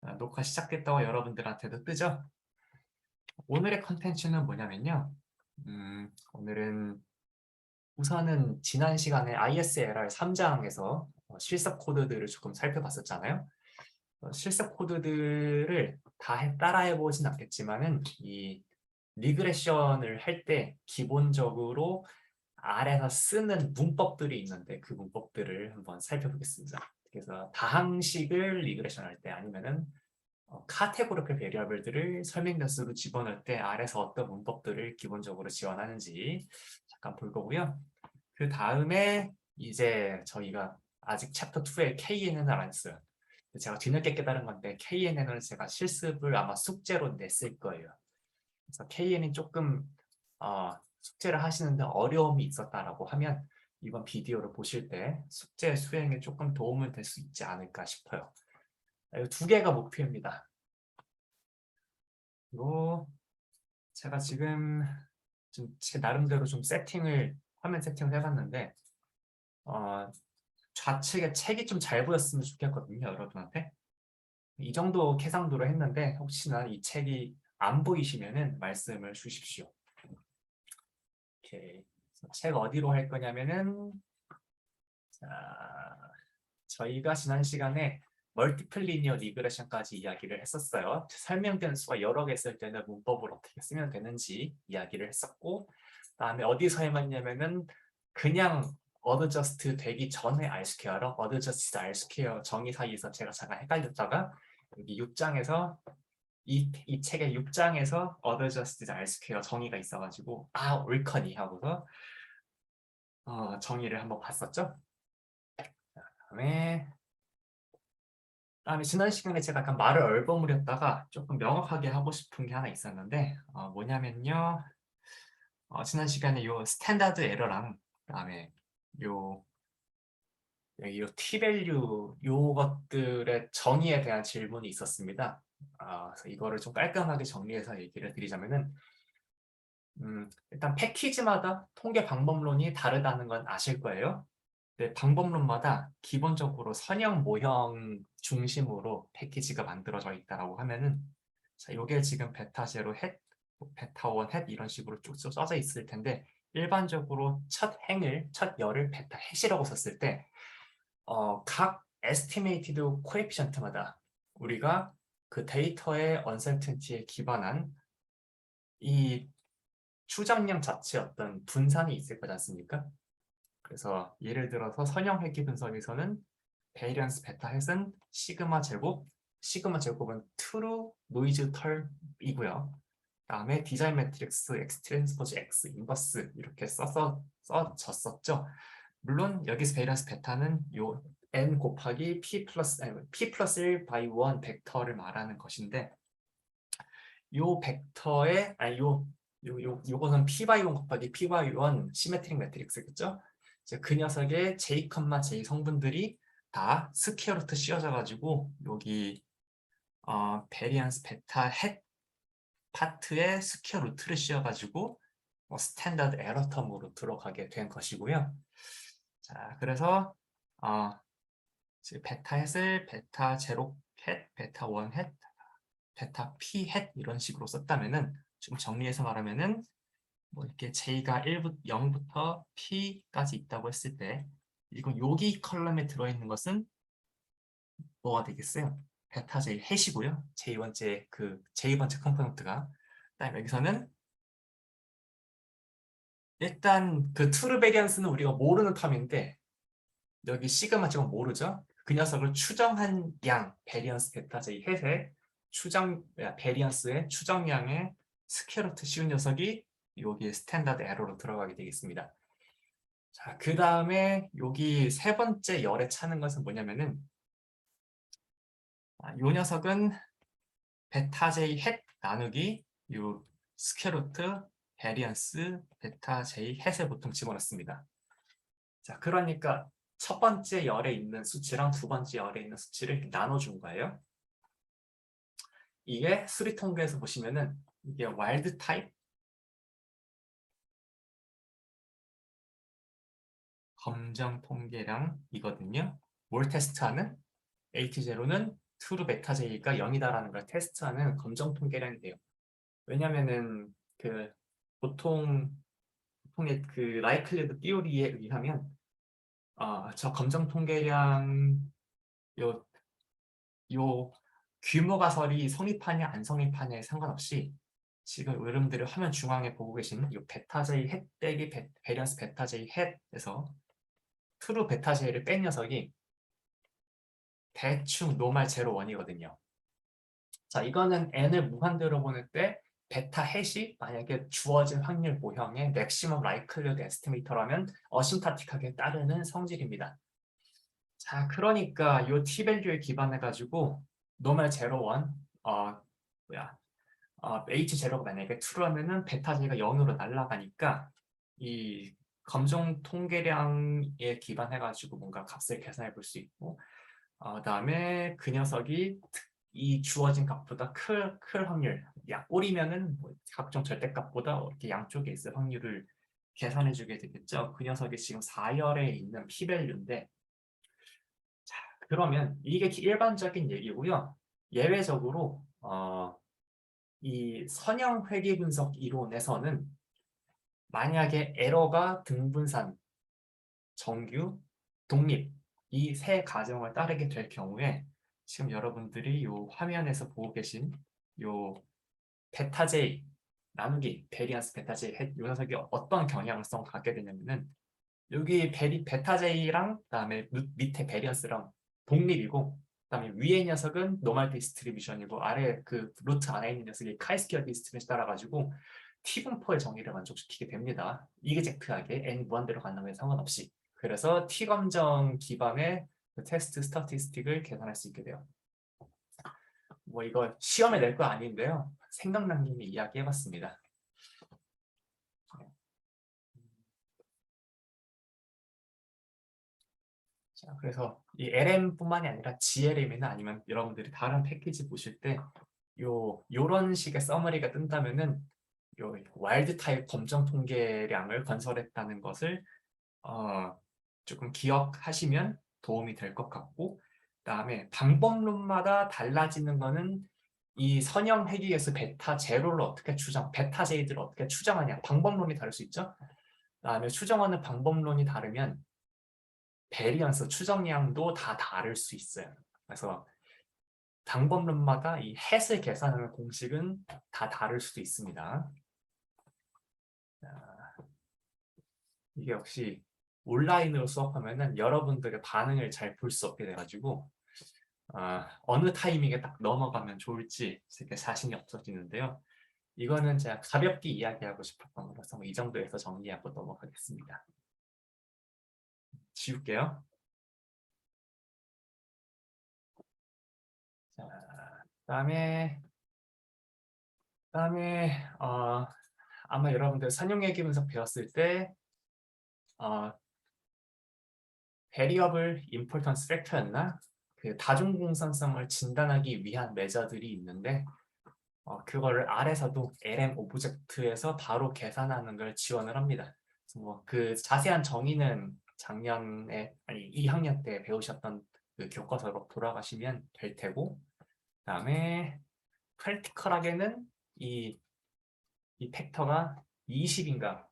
녹화 시작됐다고 여러분들한테도 뜨죠? 오늘의 컨텐츠는 뭐냐면요. 오늘은 우선은 지난 시간에 ISLR 3장에서 실습 코드들을 조금 살펴봤었잖아요. 실습 코드들을 다 따라해보진 않겠지만은 이 리그레션을 할 때 기본적으로 R에서 쓰는 문법들이 있는데 그 문법들을 한번 살펴보겠습니다. 그래서 다항식을 리그레션 할 때 아니면은 카테고리컬 베리어블들을 설명 변수로 집어넣을 때 R에서 어떤 문법들을 기본적으로 지원하는지 잠깐 볼 거고요. 그 다음에 이제 저희가 아직 챕터 2에 KNN을 안 했어요. 제가 뒤늦게 깨달은 건데 KNN을 제가 실습을 아마 숙제로 냈을 거예요. 그래서 KN이 조금 숙제를 하시는데 어려움이 있었다라고 하면 이번 비디오를 보실 때 숙제 수행에 조금 도움을 될 수 있지 않을까 싶어요. 이 두 개가 목표입니다. 그리고 제가 지금 좀 제 나름대로 좀 화면 세팅을 해봤는데 좌측에 책이 좀 잘 보였으면 좋겠거든요, 여러분한테. 이 정도 해상도로 했는데 혹시나 이 책이 안 보이시면은 말씀을 주십시오. 오케이. 책 어디로 할 거냐면은 자, 저희가 지난 시간에 멀티플 리니어 리그레션까지 이야기를 했었어요. 설명 변수가 여러 개 있을 때는 문법을 어떻게 쓰면 되는지 이야기를 했었고, 그다음에 어디서 해봤냐면은 그냥 어드저스트 되기 전에 R스퀘어로 어드저스트 R스퀘어 정의 사이에서 제가 잠깐 헷갈렸다가 여기 6장에서 이 책의 6장에서 어드저스트 R스퀘어 정의가 있어가지고 옳거니 하고서 정의를 한번 봤었죠. 그다음에 지난 시간에 제가 약간 말을 얼버무렸다가 조금 명확하게 하고 싶은 게 하나 있었는데 뭐냐면요. 지난 시간에 요 스탠다드 에러랑 그다음에 요 여기 요 t-밸류 요것들의 정의에 대한 질문이 있었습니다. 그래서 이거를 좀 깔끔하게 정리해서 얘기를 드리자면은 일단 패키지마다 통계 방법론이 다르다는 건 아실 거예요. 근데 방법론마다 기본적으로 선형 모형 중심으로 패키지가 만들어져 있다라고 하면은 자, 요게 지금 베타 제로 헷, 베타 원 헷 이런 식으로 쭉 써져 있을 텐데 일반적으로 첫 열을 베타 헷이라고 썼을 때 각 에스티메이티드 코에피션트마다 우리가 그 데이터의 언설튼티에 기반한 이 추정량 자체의 어떤 분산이 있을 거지 않습니까? 그래서 예를 들어서 선형 회귀 분석에서는 베이리언스 베타 햇은 시그마 제곱은 트루 노이즈 털이고요. 다음에 디자인 매트릭스 X 트랜스포즈 X 인버스 이렇게 써졌었죠. 물론 여기서 베이리언스 베타는 요 n 곱하기 p 플러스 1 by 1 벡터를 말하는 것인데 요 벡터의 요거는 p by 1 곱하기 p by 1 시메트릭 매트릭스겠죠? 그 녀석의 j, j 성분들이 다 스퀘어 루트 씌워져 가지고 여기 베리언스 베타 헷 파트에 스퀘어 루트를 씌워 가지고 스탠다드 에러 텀으로 들어가게 된 것이고요. 자, 그래서 베타 헷을 베타 제로 헷, 베타 원 헷, 베타 p 헷 이런 식으로 썼다면은 좀 정리해서 말하면은 뭐 이렇게 j가 0부터 p까지 있다고 했을 때 이건 여기 컬럼에 들어있는 것은 뭐가 되겠어요? 베타 j 헷이고요. j번째 컴포넌트가 그다음에 여기서는 일단 그 트루 베리언스는 우리가 모르는 텀인데 여기 시그마 지금 모르죠? 그 녀석을 추정한 양 베리언스 베타 j 헷의 베리언스의 추정량의 스퀘어루트 씌운 녀석이 여기 스탠다드 에러로 들어가게 되겠습니다. 자, 그 다음에 여기 세 번째 열에 차는 것은 뭐냐면은 요 녀석은 베타 j 헷 나누기 요 스퀘어루트 베리언스 베타 j 헷을 보통 집어넣습니다. 자, 그러니까 첫 번째 열에 있는 수치랑 두 번째 열에 있는 수치를 나눠준 거예요. 이게 수리 통계에서 보시면은 이게 와일드 타입 검정 통계량이거든요. 뭘 테스트하는? AT0는 true 베타 j가 0이다라는 걸 테스트하는 검정 통계량이 돼요. 왜냐면은 그 보통의 그 라이클리드 띠오리에 의하면 저 검정 통계량 요, 요 규모 가설이 성립하냐 안 성립하냐에 상관없이 지금 여러분들이 화면 중앙에 보고 계신 이 베타 j 햇 빼기 베리언스 베타 j 햇에서 트루 베타 j를 뺀 녀석이 대충 노말 제로 원이거든요. 자, 이거는 n을 무한대로 보낼 때 베타 햇이 만약에 주어진 확률 모형의 맥시멈 라이클리드 에스티메이터라면 어심타틱하게 따르는 성질입니다. 자, 그러니까 이 t-밸류에 기반해 가지고 노멀 제로 원 h 제로가 만약에 true라면은 베타 j가 0으로 날아가니까 이 검정 통계량에 기반해 가지고 뭔가 값을 계산해 볼 수 있고 그다음에 그 녀석이 이 주어진 값보다 클 확률, 꼴이면은 뭐 각종 절대값보다 이렇게 양쪽에 있을 확률을 계산해 주게 되겠죠. 그 녀석이 지금 4열에 있는 p-밸류인데, 자, 그러면 이게 일반적인 얘기고요. 예외적으로 이 선형 회귀 분석 이론에서는 만약에 에러가 등분산, 정규, 독립 이 세 가정을 따르게 될 경우에 지금 여러분들이 이 화면에서 보고 계신 이 베타 J 나누기 베리언스 베타 J 이 녀석이 어떤 경향성 갖게 되냐면은 여기 베타 J랑 그다음에 밑에 베리언스랑 독립이고 그다음에 위의 녀석은 노멀 디스트리뷰션이고 아래 그 루트 안에 있는 녀석이 카이스퀘어 디스트리뷰션 따라가지고 T분포의 정의를 만족시키게 됩니다. 이그젝트하게 n 무한대로 간다면 상관없이. 그래서 T검정 기반의 그 테스트 스타티스틱을 계산할 수 있게 돼요. 뭐 이거 시험에 낼 거 아닌데요. 생각난 김에 이야기해봤습니다. 자, 그래서 이 LM뿐만이 아니라 GLM이나 아니면 여러분들이 다른 패키지 보실 때 요런 식의 서머리가 뜬다면은 요 와일드 타입 검정 통계량을 건설했다는 것을 조금 기억하시면 도움이 될 것 같고, 그다음에 방법론마다 달라지는 거는 이 선형 회귀에서 베타 제로를 어떻게 베타 제이들을 어떻게 추정하냐 방법론이 다를 수 있죠. 그다음에 추정하는 방법론이 다르면 베리언스 추정량도 다 다를 수 있어요. 그래서 방법론마다 이 햇을 계산하는 공식은 다 다를 수도 있습니다. 이게 역시 온라인으로 수업하면은 여러분들의 반응을 잘 볼 수 없게 돼가지고 어느 타이밍에 딱 넘어가면 좋을지 되게 자신이 없어지는데요. 이거는 제가 가볍게 이야기하고 싶었던 거라서 이 정도에서 정리하고 넘어가겠습니다. 지울게요. 자, 그다음에 아마 여러분들 선형회귀 분석 배웠을 때 베리어블 임포턴스 팩터였나? 그 다중공산성을 진단하기 위한 메저들이 있는데 그거를 R에서도 LM 오브젝트에서 바로 계산하는 걸 지원을 합니다. 그 자세한 정의는 작년에 아니 2학년 때 배우셨던 그 교과서로 돌아가시면 될 테고, 그다음에 프랙티컬하게는 이 팩터가 20인가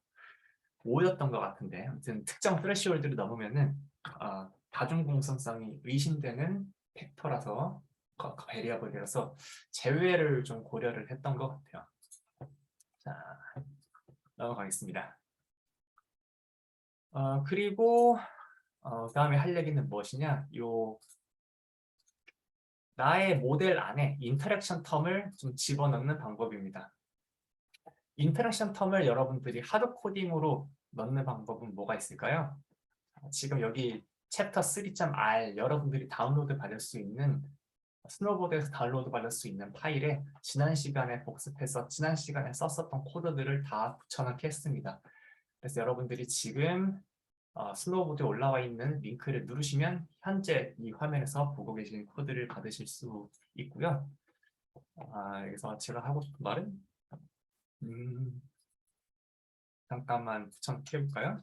5였던 것 같은데 아무튼 특정 스레시홀드를 넘으면은 다중공선성이 의심되는 팩터라서 베리어블이라서 제외를 좀 고려를 했던 것 같아요. 자, 넘어가겠습니다. 그리고 다음에 할 얘기는 무엇이냐? 나의 모델 안에 인터랙션 텀을 좀 집어넣는 방법입니다. 인터랙션 텀을 여러분들이 하드 코딩으로 넣는 방법은 뭐가 있을까요? 지금 여기 챕터 3.r 여러분들이 다운로드 받을 수 있는 스노보드에서 다운로드 받을 수 있는 파일에 지난 시간에 복습해서 지난 시간에 썼었던 코드들을 다 붙여넣기 했습니다. 그래서 여러분들이 지금 스노보드에 올라와 있는 링크를 누르시면 현재 이 화면에서 보고 계신 코드를 받으실 수 있고요. 여기서 제가 하고 싶은 말은 잠깐만 붙여넣기 해볼까요?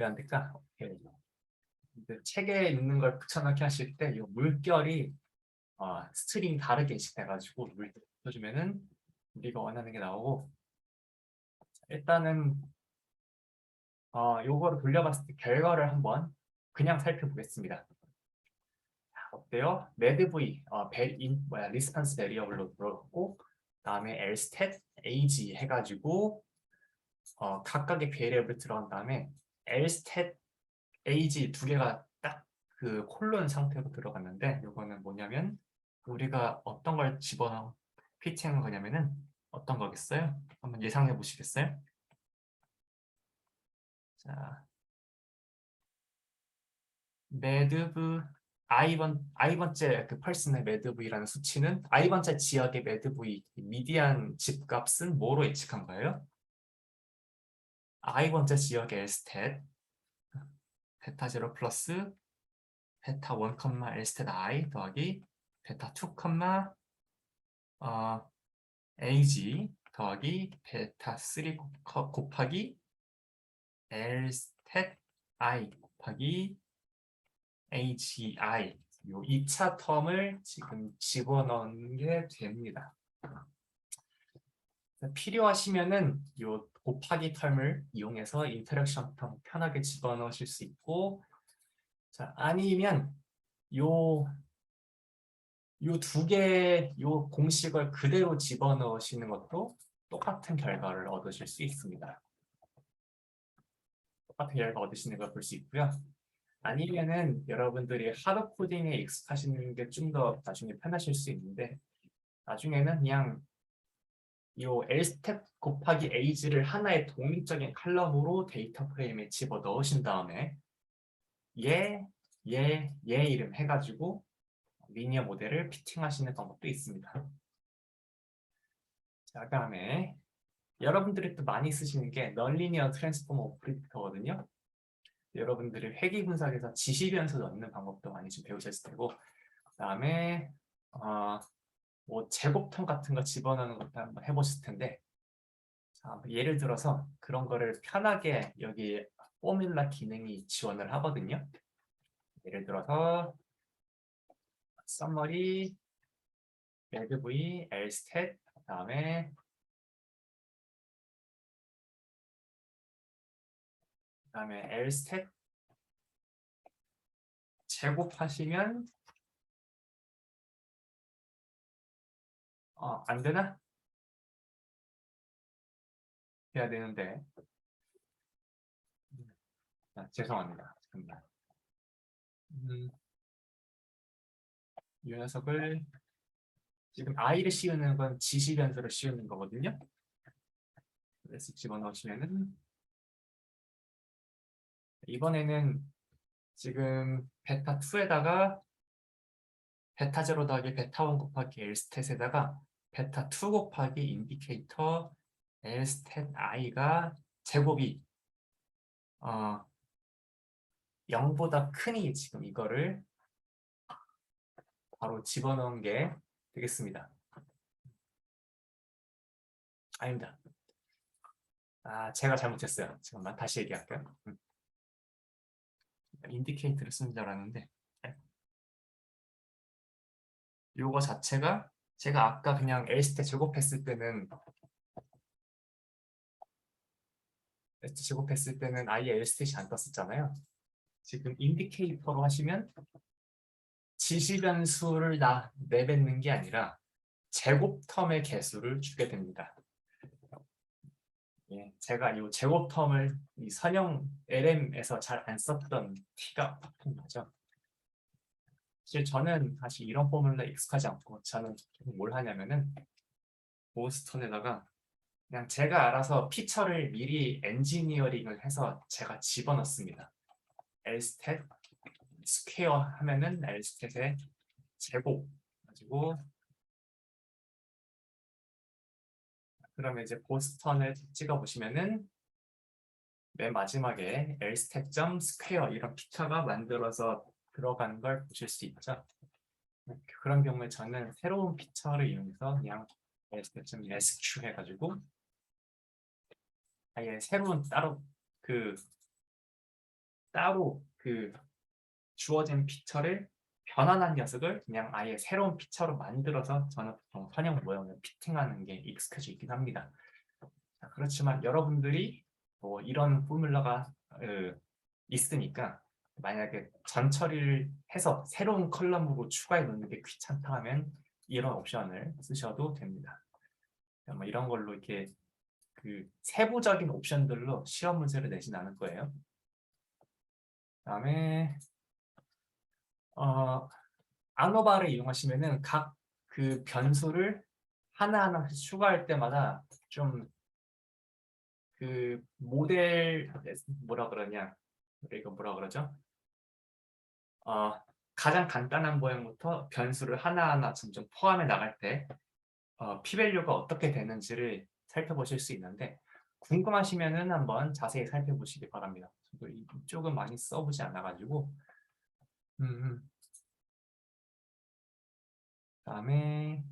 왜 안 될까? 오케이. 책에 있는 걸 붙여넣기 하실 때 이 물결이 스트링 다르게 인식돼가지고 물결 붙여주면은 우리가 원하는 게 나오고, 일단은 요거를 돌려봤을 때 결과를 한번 그냥 살펴보겠습니다. 어때요? 매드V 리스판스 베리어블로 들어갔고, 그다음에 lstat age 해가지고 각각의 베리어블 들어간 다음에 lstat age 두 개가 딱 그 콜론 상태로 들어갔는데, 요거는 뭐냐면 우리가 어떤 걸 집어넣어 피팅한 거냐면은 어떤 거겠어요? 한번 예상해 보시겠어요? 자, 매드브 i번째 그 펄슨의 매드브이라는 수치는 i번째 지역의 매드브이 미디안 집값은 뭐로 예측한 거예요? i번째 지역의 lstat 베타 0 플러스 베타 1, lstat i 더하기 베타 2, ag 더하기 베타 3 곱하기 lstat i 곱하기 AGI 요 2차 텀을 지금 집어넣는 게 됩니다. 필요하시면은 요 곱하기 텀을 이용해서 인터랙션 텀 편하게 집어넣으실 수 있고, 자, 아니면 요 두 개 요 공식을 그대로 집어넣으시는 것도 똑같은 결과를 얻으실 수 있습니다. 똑같은 결과 얻으시는 걸 볼 수 있고요. 아니면은 여러분들이 하드 코딩에 익숙하시는 게 좀 더 나중에 편하실 수 있는데, 나중에는 그냥 요 lstat 곱하기 age를 하나의 독립적인 칼럼으로 데이터 프레임에 집어 넣으신 다음에 얘 이름 해가지고 리니어 모델을 피팅하시는 방법도 있습니다. 자, 그다음에 여러분들이 또 많이 쓰시는 게 넌리니어 트랜스포머 오퍼레이터거든요. 여러분들이 회귀 분석에서 지시 변수 넣는 방법도 많이 좀 배우셨을 테고, 그다음에 뭐 제곱텀 같은 거 집어넣는 것도 한번 해보실 텐데, 자, 예를 들어서 그런 거를 편하게 여기 포뮬라 기능이 지원을 하거든요. 예를 들어서 summary, medv, lstat, 그다음에 lstat 제곱하시면 안 되나? 해야 되는데. 죄송합니다. 잠깐만. 이 녀석을 지금 i를 씌우는 건 지시 변수를 씌우는 거거든요. 그래서 집어넣으시면은 이번에는 지금 베타 2에다가 베타 0 더하기 베타 1 곱하기 lstat에다가 베타 2 곱하기 인디케이터 lstat i가 제곱이 0보다 크니 지금 이거를 바로 집어넣은 게 되겠습니다. 아닙니다. 제가 잘못했어요. 잠깐만 다시 얘기할게요. 인디케이터를 쓰는 줄 알았는데 요거 자체가 제가 아까 그냥 lstat 제곱했을 때는 아예 lstat이 안 떴었잖아요. 지금 인디케이터로 하시면 지시 변수를 내뱉는 게 아니라 제곱 텀의 개수를 주게 됩니다. 예, 제가 이 제곱 텀을 이 선형 LM에서 잘 안 썼던 티가 팍 나죠. 사실 저는 사실 이런 포뮬러에 익숙하지 않고 저는 뭘 하냐면은 보스턴에다가 그냥 제가 알아서 피처를 미리 엔지니어링을 해서 제가 집어넣습니다. lstat 스퀘어 하면은 lstat의 제곱 가지고, 그러면 이제 보스턴을 찍어 보시면은 맨 마지막에 lstat.square 이런 피처가 만들어서 들어가는 걸 보실 수 있죠. 그런 경우에 저는 새로운 피처를 이용해서 그냥 lstat.sq 해가지고 아예 새로운 따로 그 따로 그 주어진 피처를 변환한 녀석을 그냥 아예 새로운 피처로 만들어서 저는 보통 선형 모형을 피팅하는 게 익숙해져 있긴 합니다. 자, 그렇지만 여러분들이 뭐 이런 포뮬러가 있으니까 만약에 전 처리를 해서 새로운 컬럼으로 추가해 놓는 게 귀찮다 하면 이런 옵션을 쓰셔도 됩니다. 뭐 이런 걸로 이렇게 그 세부적인 옵션들로 시험 문제를 내진 않을 거예요. 그다음에 아노바를 이용하시면은 각 그 변수를 하나하나 추가할 때마다 좀 그 모델 뭐라 그러냐 이거 뭐라 그러죠? 어, 가장 간단한 모양부터 변수를 하나하나 점점 포함해 나갈 때 p-value가 어떻게 되는지를 살펴보실 수 있는데 궁금하시면은 한번 자세히 살펴보시기 바랍니다. 저도 이쪽은 많이 써보지 않아가지고 그다음에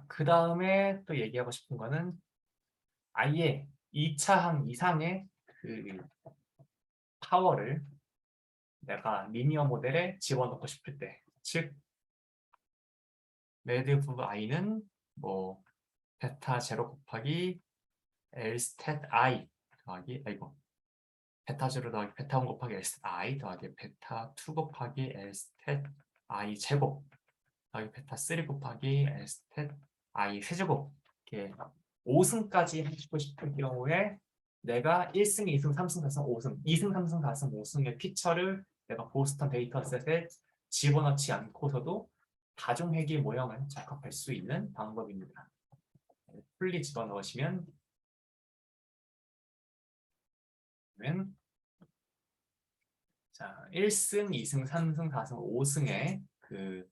그 다음에 또 얘기하고 싶은 거는 아예 2차항 이상의 그 파워를 내가 리니어 모델에 집어넣고 싶을 때, 즉 매드브 i는 뭐 베타 0 곱하기 L 스탯 i 더하기 베타 0 더하기 베타 1 곱하기 L 스탯 i 더하기 베타 2 곱하기 L 스탯 i 제곱 더하기 베타 3 곱하기 L 스탯 i 세제곱 이렇게 5승까지 하고 싶은 경우에 내가 1승, 2승, 3승, 4승, 5승, 2승, 3승, 4승, 5승의 피처를 내가 보스턴 데이터셋에 집어넣지 않고서도 다중회귀 모형을 작업할 수 있는 방법입니다. 풀리 집어넣으시면 자, 1승, 2승, 3승, 4승, 5승의 그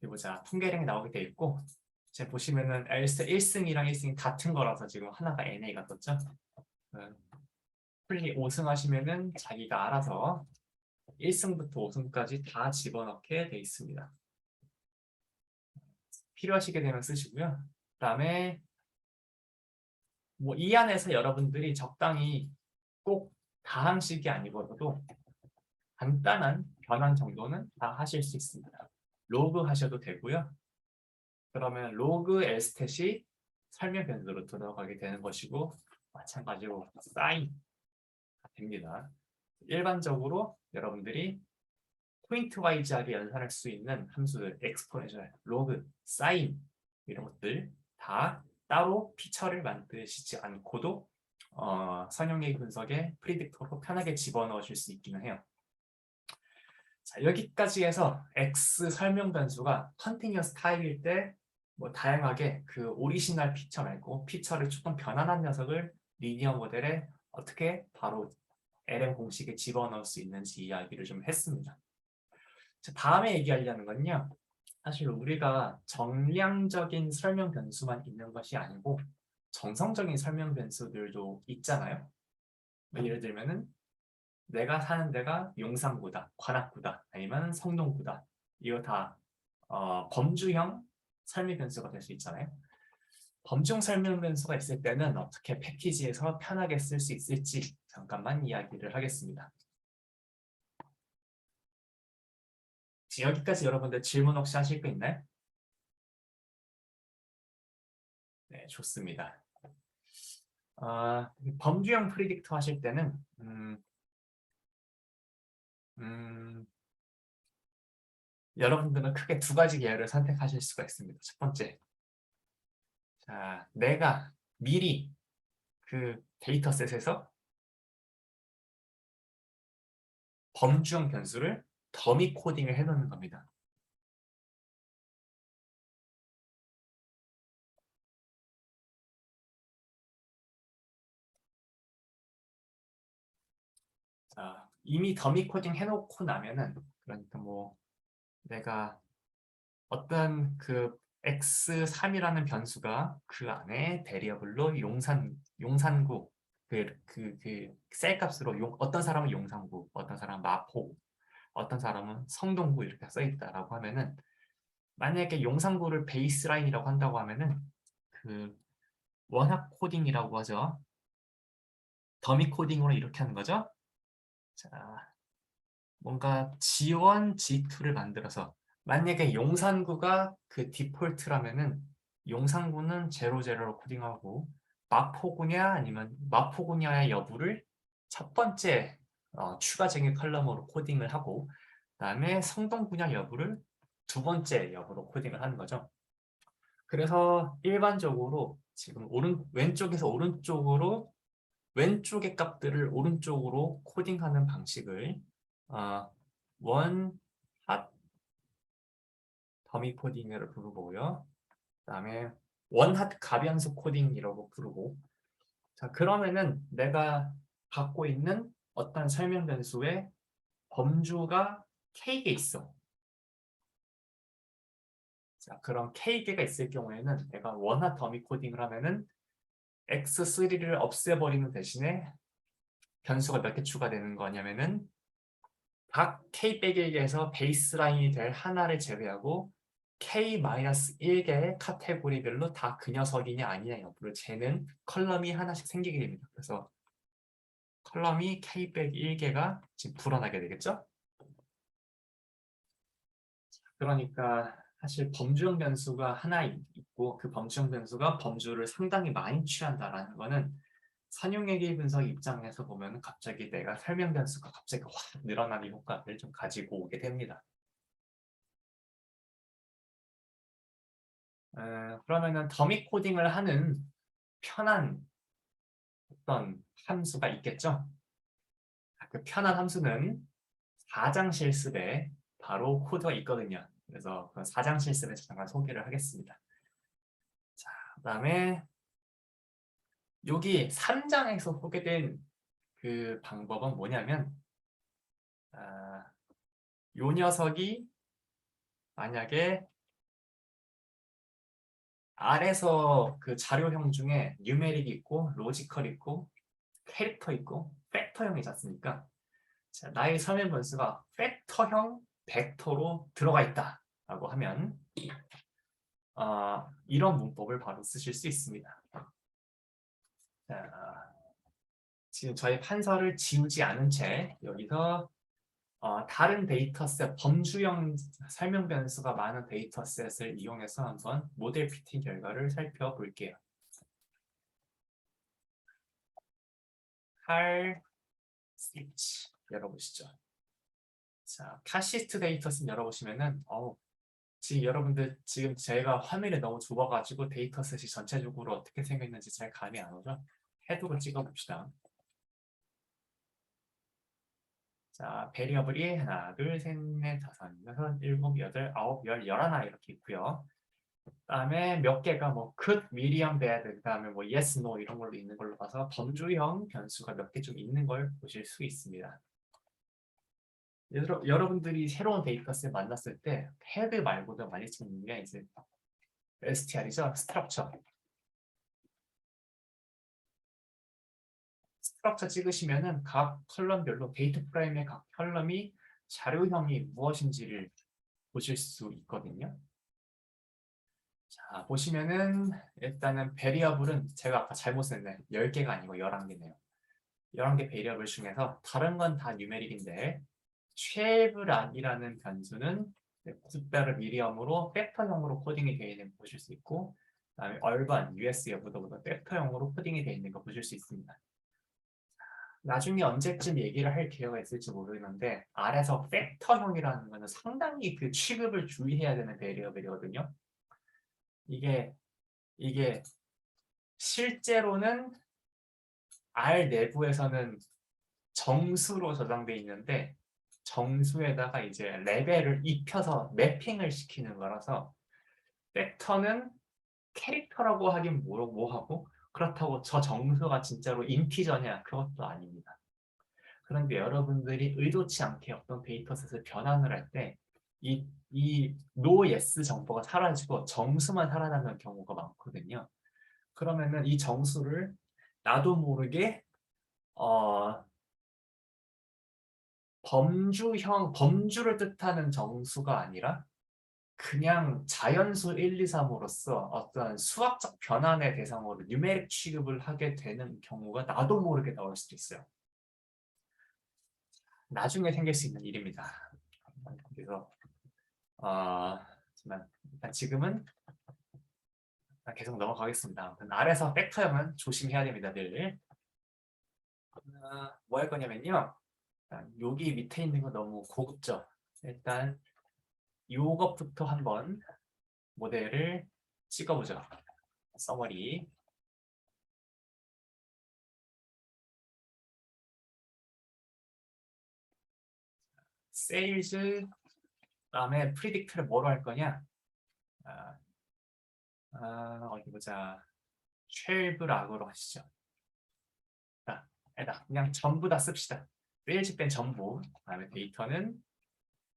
보자 통계량이 나오게 돼 있고 지금 보시면은 1승이랑 1승이 같은 거라서 지금 하나가 NA가 떴죠. 풀리 5승 하시면은 자기가 알아서 1승부터 5승까지 다 집어넣게 돼 있습니다. 필요하시게 되면 쓰시고요. 그 다음에 뭐 이 안에서 여러분들이 적당히 꼭 다항식이 아니고도 간단한 변환 정도는 다 하실 수 있습니다. 로그 하셔도 되고요. 그러면 로그 L스탯이 설명 변수로 들어가게 되는 것이고 마찬가지로 사인 됩니다. 일반적으로 여러분들이 포인트 와이즈하게 연산할 수 있는 함수들 엑스포넨셜, 로그, 사인 이런 것들 다 따로 피처를 만드시지 않고도 선형의 분석에 프리딕터로 편하게 집어넣으실 수 있기는 해요. 자, 여기까지 해서 X 설명 변수가 컨티뉴어스 타입일 때 뭐 다양하게 그 오리지널 피처 말고 피처를 조금 변환한 녀석을 리니어 모델에 어떻게 바로 LM 공식에 집어넣을 수 있는지 이야기를 좀 했습니다. 자, 다음에 얘기하려는 건요. 사실 우리가 정량적인 설명 변수만 있는 것이 아니고 정성적인 설명 변수들도 있잖아요. 뭐 예를 들면은 내가 사는 데가 용산구다, 관악구다, 아니면 성동구다. 이거 다 범주형 설명 변수가 될 수 있잖아요. 범중 설명 변수가 있을 때는 어떻게 패키지에서 편하게 쓸 수 있을지 잠깐만 이야기를 하겠습니다. 여기까지 여러분들 질문 혹시 하실 거 있나요? 네, 좋습니다. 범주형 프리딕터 하실 때는 여러분들은 크게 두 가지 계열을 선택하실 수가 있습니다. 첫 번째, 자, 내가 미리 그 데이터셋에서 범주형 변수를 더미 코딩을 해놓는 겁니다. 자, 이미 더미 코딩 해놓고 나면은 그러니까 뭐 내가 어떤 그 x3이라는 변수가 그 안에 베리어블로 용산구 셀 값으로 어떤 사람은 용산구, 어떤 사람은 마포, 어떤 사람은 성동구 이렇게 써 있다라고 하면은 만약에 용산구를 베이스라인이라고 한다고 하면은 그 원합 코딩이라고 하죠. 더미 코딩으로 이렇게 하는 거죠. 자, 뭔가 G1, G2를 만들어서 만약에 용산구가 그 디폴트라면은 용산구는 00로 코딩하고 마포구냐 아니면 마포구냐의 여부를 첫 번째 추가적인 컬럼으로 코딩을 하고 그다음에 성동구냐 여부를 두 번째 여부로 코딩을 하는 거죠. 그래서 일반적으로 지금 왼쪽에서 오른쪽으로 왼쪽의 값들을 오른쪽으로 코딩하는 방식을 원 핫 더미 코딩이라고 부르고요. 그다음에 원핫 가변수 코딩이라고 부르고 자 그러면은 내가 갖고 있는 어떤 설명 변수의 범주가 k개 있어. 자 그럼 k개가 있을 경우에는 내가 원핫 더미 코딩을 하면은 x3를 없애버리는 대신에 변수가 몇 개 추가되는 거냐면은 각 k 빼기 1에서 베이스라인이 될 하나를 제외하고 k-1개의 카테고리별로 다 그 녀석이냐 아니냐 여부를 재는 컬럼이 하나씩 생기게 됩니다. 그래서 컬럼이 k 빼기 1개가 지금 불어나게 되겠죠? 그러니까 사실 범주형 변수가 하나 있고 그 범주형 변수가 범주를 상당히 많이 취한다라는 거는 선형외계 분석 입장에서 보면 갑자기 내가 설명 변수가 갑자기 확 늘어나는 효과를 좀 가지고 오게 됩니다. 그러면은 더미 코딩을 하는 편한 어떤 함수가 있겠죠? 그 편한 함수는 4장 실습에 바로 코드가 있거든요. 그래서 그 4장 실습에서 잠깐 소개를 하겠습니다. 자, 그다음에 여기 3장에서 소개된 그 방법은 뭐냐면 요 녀석이 만약에 아래서 그 자료형 중에 뉴메릭이 있고 로지컬 있고 캐릭터 있고 팩터형이지 않습니까? 자, 나의 설명 변수가 팩터형 벡터로 들어가 있다라고 하면 이런 문법을 바로 쓰실 수 있습니다. 자, 지금 저희 판서를 지우지 않은 채 여기서 다른 데이터셋, 범주형 설명 변수가 많은 데이터셋을 이용해서 한번 모델 피팅 결과를 살펴볼게요. 칼 스위치 열어보시죠. 자, 카시스트 데이터셋 열어보시면은 지금 여러분들 지금 제가 화면에 너무 좁아가지고 데이터셋이 전체적으로 어떻게 생겼는지 잘 감이 안 오죠? 해독을 찍어봅시다. 자, 베리어블이 하나, 둘, 셋, 넷, 다섯, 여섯, 일곱, 여덟, 아홉, 열, 열하나 이렇게 있고요. 그다음에 몇 개가 뭐 could, medium, bad, 그다음에 뭐 yes, no 이런 걸로 있는 걸로 봐서 범주형 변수가 몇 개 좀 있는 걸 보실 수 있습니다. 여러분들이 새로운 데이터셋 만났을 때 헤드 말고도 많이 찍는 게 이제 STR이죠, 스트럭처. 스트럭처 찍으시면은 각 컬럼별로 데이터 프레임의 각 컬럼이 자료형이 무엇인지를 보실 수 있거든요. 자, 보시면은 일단은 베리어블은 제가 아까 잘못 썼네. 10개가 아니고 11개네요. 11개 베리어블 중에서 다른 건 다 뉴메릭인데 쉐브란이라는 변수는 숫자를 미리엄으로 팩터형으로 코딩이 되어 있는 거 보실 수 있고 그다음에 얼반, US 여부도 팩터형으로 코딩이 되어 있는 거 보실 수 있습니다. 나중에 언제쯤 얘기를 할 기회가 있을지 모르겠는데 아래서 팩터형이라는 거는 상당히 그 취급을 주의해야 되는 베리어블이거든요. 이게 실제로는 R 내부에서는 정수로 저장돼 있는데 정수에다가 이제 레벨을 입혀서 매핑을 시키는 거라서 팩터는 캐릭터라고 하긴 뭐하고 그렇다고 저 정수가 진짜로 인티저냐 그것도 아닙니다. 그런데 여러분들이 의도치 않게 어떤 데이터셋을 변환을 할 때 이 no yes 정보가 사라지고 정수만 살아나는 경우가 많거든요. 그러면은 이 정수를 나도 모르게 범주를 뜻하는 정수가 아니라 그냥 자연수 1, 2, 3으로서 어떤 수학적 변환의 대상으로 뉴메릭 취급을 하게 되는 경우가 나도 모르게 나올 수도 있어요. 나중에 생길 수 있는 일입니다. 그래서 하지만 일단 지금은 계속 넘어가겠습니다. 아래서 팩터형은 조심해야 됩니다, 늘. 뭐 할 거냐면요. 여기 밑에 있는 거 너무 고급죠. 일단 요것부터 한번 모델을 찍어보죠. 서머리. 세일즈 다음에 프리딕트를 뭐로 할 거냐? 아, 어디 보자. 쉘브락으로 하시죠. 자, 그냥 전부 다 씁시다. 세일즈 뺀 전부. 다음에 데이터는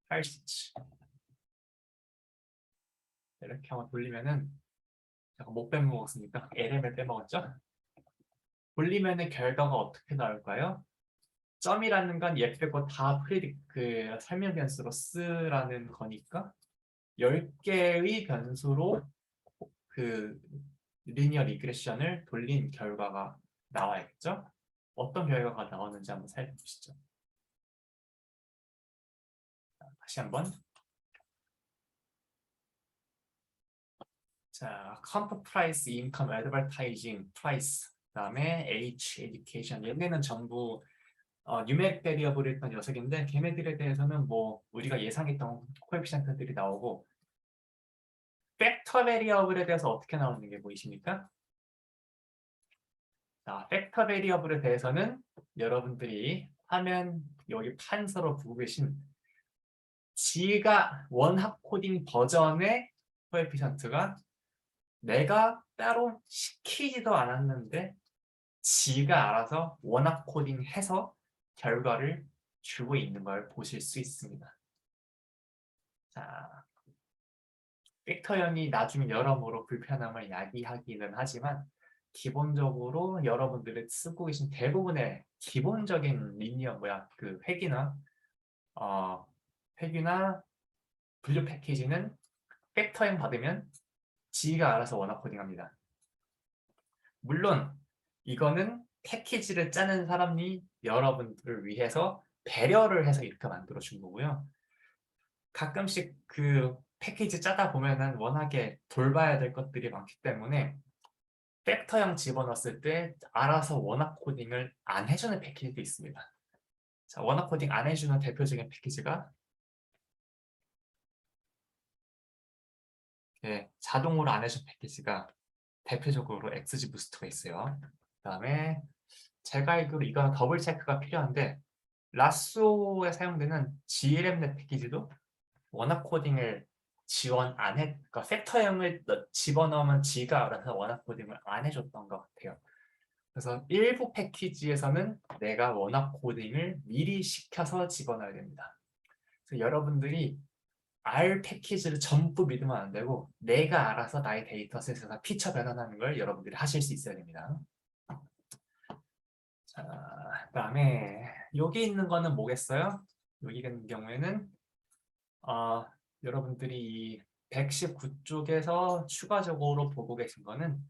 80. 이렇게 한번 돌리면은 잠깐 못 빼먹었으니까 LM을 빼먹었죠? 돌리면은 결과가 어떻게 나올까요? 점이라는 건 얘 빼고 다 그 설명 변수로 쓰라는 거니까 10개의 변수로 그 리니어 리그레션을 돌린 결과가 나와야겠죠? 어떤 결과가 나오는지 한번 살펴보시죠. 다시 한번. 자, 컴프 프라이스, 인컴, 애드버타이징, 프라이스, 그다음에 H, 에듀케이션. 얘네는 전부 뉴메릭 베리어블을 일단 녀석인데 걔네들에 대해서는 뭐 우리가 예상했던 코에피션트들이 나오고 팩터 베리어블에 대해서 어떻게 나오는 게 보이십니까? 자, 팩터 베리어블에 대해서는 여러분들이 화면 여기 판서로 보고 계신 G가 원합 코딩 버전의 코에피션트가 내가 따로 시키지도 않았는데 G가 알아서 원합 코딩해서 결과를 주고 있는 걸 보실 수 있습니다. 자, 벡터형이 나중에 여러모로 불편함을 야기하기는 하지만 기본적으로 여러분들이 쓰고 계신 대부분의 기본적인 리니어 그 회귀나 분류 패키지는 벡터형 받으면 G가 알아서 원화 코딩합니다. 물론 이거는 패키지를 짜는 사람이 여러분들을 위해서 배려를 해서 이렇게 만들어 준 거고요. 가끔씩 그 패키지 짜다 보면은 워낙에 돌봐야 될 것들이 많기 때문에 팩터형 집어넣었을 때 알아서 원화 코딩을 안 해주는 패키지도 있습니다. 자, 원화 코딩 안 해주는 대표적인 패키지가 자동으로 안 해준 패키지가 대표적으로 XG 부스트가 있어요. 그 다음에 제가 알기로 이거는 더블 체크가 필요한데 라쏘에 사용되는 GLMnet 패키지도 원화 코딩을 지원 안 해, 그러니까 팩터형을 집어넣으면 G가 알아서 원화 코딩을 안 해줬던 것 같아요. 그래서 일부 패키지에서는 내가 원화 코딩을 미리 시켜서 집어넣어야 됩니다. 그래서 여러분들이 R 패키지를 전부 믿으면 안 되고 내가 알아서 나의 데이터셋에서 피처 변환하는 걸 여러분들이 하실 수 있어야 됩니다. 자, 그다음에 여기 있는 거는 뭐겠어요? 여기 있는 경우에는 여러분들이 119쪽에서 추가적으로 보고 계신 거는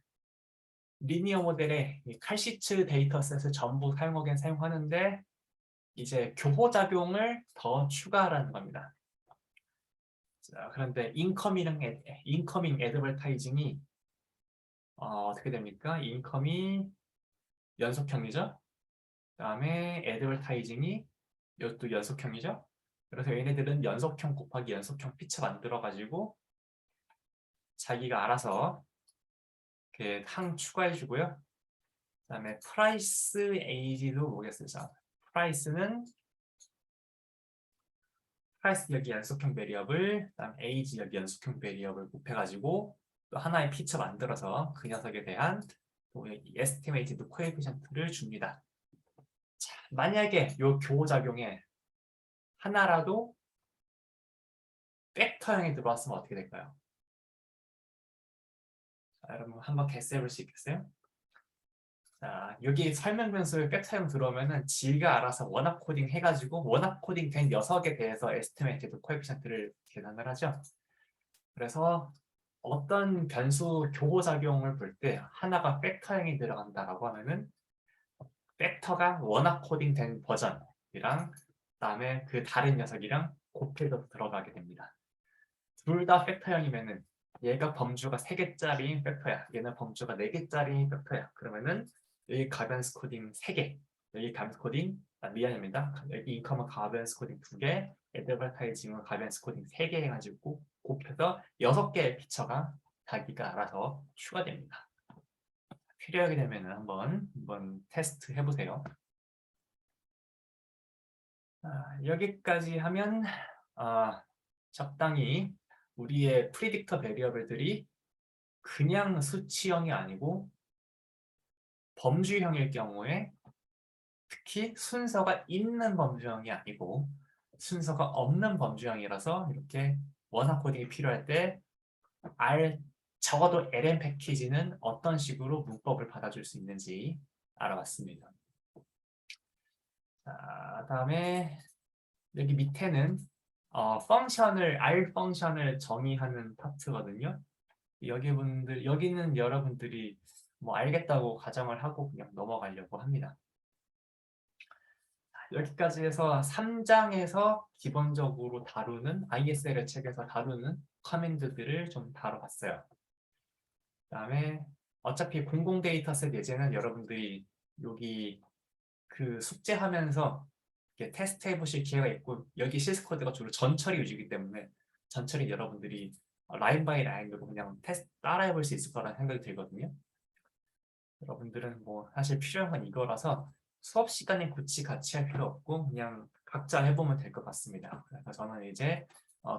리니어 모델의 칼시츠 데이터셋을 전부 사용하는데 이제 교호작용을 더 추가하라는 겁니다. 자, 그런데 인커밍 애드버타이징이 어떻게 됩니까? 인컴이 연속형이죠. 그다음에 애드버타이징이 이것도 연속형이죠. 그래서 얘네들은 연속형 곱하기 연속형 피처 만들어가지고 자기가 알아서 이렇게 항 추가해주고요. 그다음에 프라이스 에이지도 보겠어요. 자, 프라이스 여기 연속형 베리어블, 그다음 에이지 여기 연속형 베리어블 곱해가지고 또 하나의 피처 만들어서 그 녀석에 대한 에스티메이티드 코에피션트를 줍니다. 자, 만약에 이 교호작용에 하나라도 팩터형이 들어왔으면 어떻게 될까요? 자, 여러분 한번 개수해 볼 수 있겠어요? 자, 여기 설명 변수에 팩터형 들어오면은 G가 알아서 원합 코딩 해가지고 원합 코딩 된 녀석에 대해서 에스티메이티드 코에피션트를 계산을 하죠. 그래서 어떤 변수 교호작용을 볼 때 하나가 팩터형이 들어간다라고 하면은 팩터가 원화 코딩된 버전이랑 그다음에 그 다른 녀석이랑 곱해서 들어가게 됩니다. 둘 다 팩터형이면은 얘가 범주가 3개짜리 팩터야. 얘는 범주가 4개짜리 팩터야. 그러면은 여기 가변스 코딩 3개, 여기 가변스 코딩 미안합니다. 여기 인커먼 가변스 코딩 2개, 애드버타이징은 가변스 코딩 3개 해가지고 곱해서 6개의 피처가 자기가 알아서 추가됩니다. 필요하게 되면은 한번 테스트 해보세요. 여기까지 하면 적당히 우리의 프리딕터 베리어블들이 그냥 수치형이 아니고 범주형일 경우에 특히 순서가 있는 범주형이 아니고 순서가 없는 범주형이라서 이렇게 원화 코딩이 필요할 때 적어도 LM 패키지는 어떤 식으로 문법을 받아줄 수 있는지 알아봤습니다. 자, 다음에 여기 밑에는 R 펑션을 정의하는 파트거든요. 여기는 여러분들이 뭐 알겠다고 가정을 하고 그냥 넘어가려고 합니다. 여기까지 해서 3장에서 기본적으로 다루는 ISL 책에서 다루는 커맨드들을 좀 다뤄봤어요. 그다음에 어차피 공공 데이터셋 예제는 여러분들이 여기 그 숙제하면서 테스트 해보실 기회가 있고 여기 실스 코드가 주로 전처리 위주이기 때문에 전처리 여러분들이 라인 바이 라인으로 그냥 테스트 따라해볼 수 있을 거라는 생각이 들거든요. 여러분들은 뭐 사실 필요한 건 이거라서 수업 시간에 굳이 같이 할 필요 없고 그냥 각자 해보면 될 것 같습니다. 그래서 저는 이제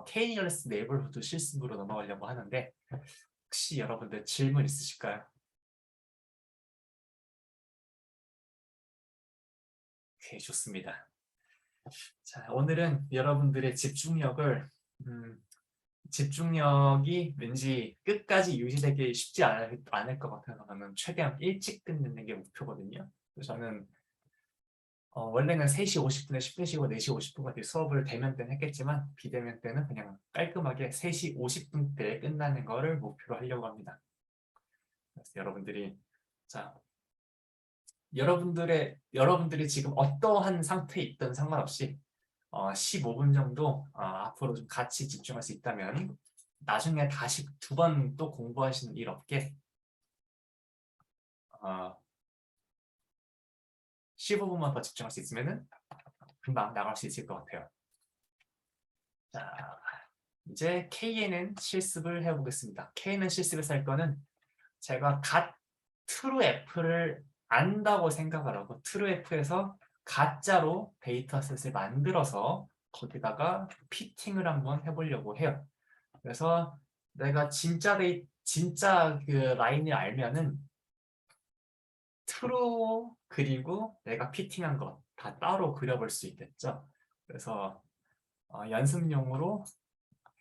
K-nieless 네이버후드 실습으로 넘어가려고 하는데 혹시 여러분들 질문 있으실까요? 네, 좋습니다. 자, 오늘은 여러분들의 집중력이 왠지 끝까지 유지되기 쉽지 않을 것 같아서 저는 최대한 일찍 끝내는 게 목표거든요. 그래서 저는 원래는 3시 50분에 10분 쉬고 4시 50분까지 수업을 대면 때는 했겠지만 비대면 때는 그냥 깔끔하게 3시 50분 때 끝나는 거를 목표로 하려고 합니다. 그래서 자, 여러분들이 지금 어떠한 상태에 있든 상관없이 15분 정도 앞으로 좀 같이 집중할 수 있다면 나중에 다시 2번 또 공부하시는 일 없게 15분만 더 집중할 수 있으면 금방 나갈 수 있을 것 같아요. 자, 이제 KNN 실습을 해보겠습니다. KNN 실습에서 할 거는 제가 trueF를 안다고 생각을 하고 trueF에서 가짜로 데이터셋을 만들어서 거기다가 피팅을 한번 해보려고 해요. 그래서 내가 진짜 그 라인을 알면은 true 그리고 내가 피팅한 것 다 따로 그려볼 수 있겠죠. 그래서 연습용으로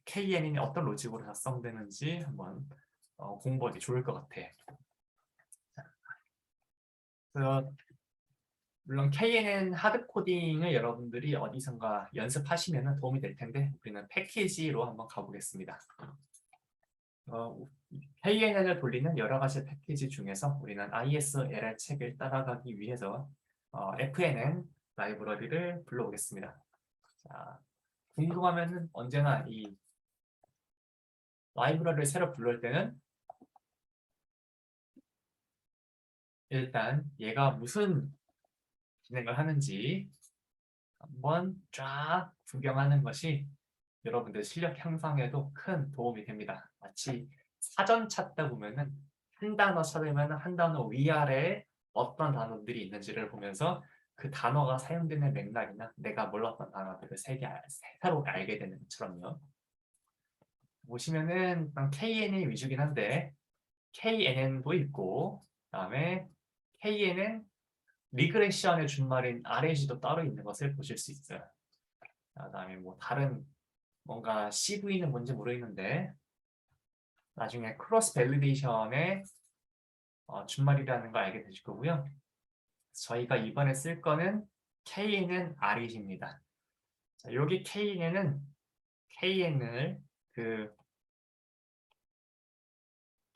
KNN이 어떤 로직으로 작성되는지 한번 공부하기 좋을 것 같아. 그래서 물론 KNN 하드 코딩을 여러분들이 어디선가 연습하시면 도움이 될 텐데 우리는 패키지로 한번 가보겠습니다. KNN을 돌리는 여러 가지 패키지 중에서 우리는 ISLR 책을 따라가기 위해서 FNN 라이브러리를 불러오겠습니다. 자, 궁금하면 언제나 이 라이브러리를 새로 불러올 때는 일단 얘가 무슨 진행을 하는지 한번 쫙 구경하는 것이 여러분들 실력 향상에도 큰 도움이 됩니다. 마치 사전 찾다 보면은 한 단어 찾으면 한 단어 위아래에 어떤 단어들이 있는지를 보면서 그 단어가 사용되는 맥락이나 내가 몰랐던 단어들을 새로 알게 되는 것처럼요. 보시면은 KNN 위주긴 한데 KNN도 있고 그다음에 KNN 리그레션의 준말인 RAG도 따로 있는 것을 보실 수 있어요. 그다음에 뭐 다른 뭔가 CV는 뭔지 모르겠는데 나중에 크로스 밸리데이션의 준말이라는 걸 알게 되실 거고요. 저희가 이번에 쓸 거는 KNN RAG입니다. 자, 여기 KNN을